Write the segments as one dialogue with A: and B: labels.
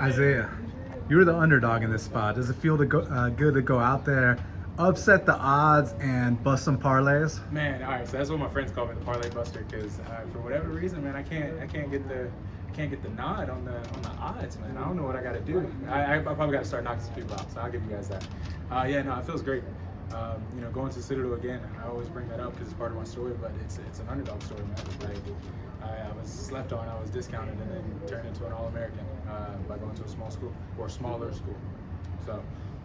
A: Isaiah, you're the underdog in this spot. Does it feel good to go out there, upset the odds, and bust some parlays?
B: Man, all right. So that's what my friends call me, the parlay buster, because for whatever reason, man, I can't get the nod on the odds, man. I don't know what I got to do. I probably got to start knocking some people out. So I'll give you guys that. Yeah, no, it feels great. Going to Citadel again. I always bring that up because it's part of my story, but it's an underdog story, man. Like, I was slept on, I was discounted, and then turned into an All-American by going to a small school or smaller school. So,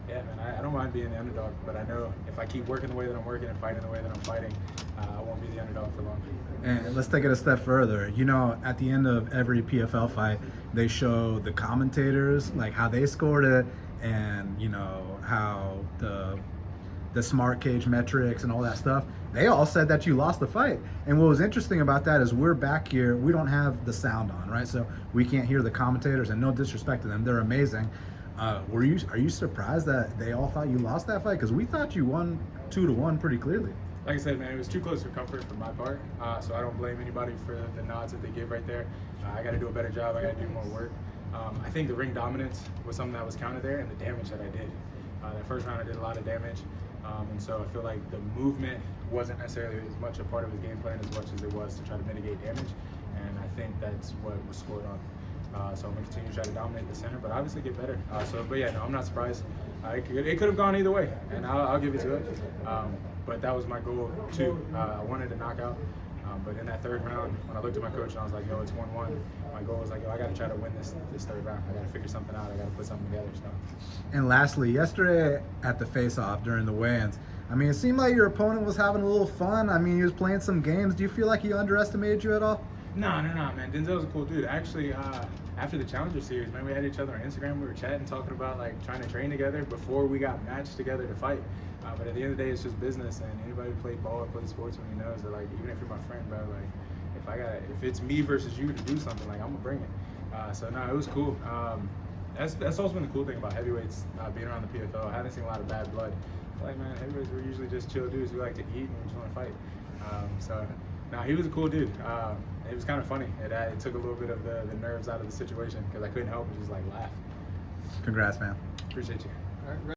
B: yeah, man, I don't mind being the underdog, but I know if I keep working the way that I'm working and fighting the way that I'm fighting, I won't be the underdog for long.
A: And let's take it a step further. At the end of every PFL fight, they show the commentators, like how they scored it, and how the smart cage metrics and all that stuff. They all said that you lost the fight. And what was interesting about that is we're back here, we don't have the sound on, right? So we can't hear the commentators, and no disrespect to them, they're amazing. Are you surprised that they all thought you lost that fight? Because we thought you won 2-1 pretty clearly.
B: Like I said, man, it was too close for comfort for my part, so I don't blame anybody for the nods that they give right there. I got to do a better job. I got to do more work. I think the ring dominance was something that was counted there, and the damage that I did. That first round, I did a lot of damage, and so I feel like the movement wasn't necessarily as much a part of his game plan as much as it was to try to mitigate damage, and I think that's what was scored on. So I'm going to continue to try to dominate the center, but obviously get better. But yeah, no, I'm not surprised. It could have gone either way, and I'll give it to it. But that was my goal too. I wanted to knock out. But in that third round, when I looked at my coach and I was like, yo, it's 1-1. My goal was like, yo, I got to try to win this third round. I got to figure something out. I got to put something together. So.
A: And lastly, yesterday at the face-off during the weigh-ins, it seemed like your opponent was having a little fun. He was playing some games. Do you feel like he underestimated you at all?
B: No, man. Denzel's a cool dude. Actually, after the Challenger series, man, we had each other on Instagram. We were chatting, talking about like trying to train together before we got matched together to fight. But at the end of the day, it's just business. And anybody who played ball or played sports when he knows that, like, even if you're my friend, bro, like, if it's me versus you to do something, like, I'm gonna bring it. So no, it was cool. That's also been the cool thing about heavyweights being around the PFL. I haven't seen a lot of bad blood. Like, man, heavyweights were usually just chill dudes who like to eat and we just want to fight. No, he was a cool dude. It was kind of funny. It took a little bit of the nerves out of the situation because I couldn't help but just like laugh.
A: Congrats, man.
B: Appreciate you.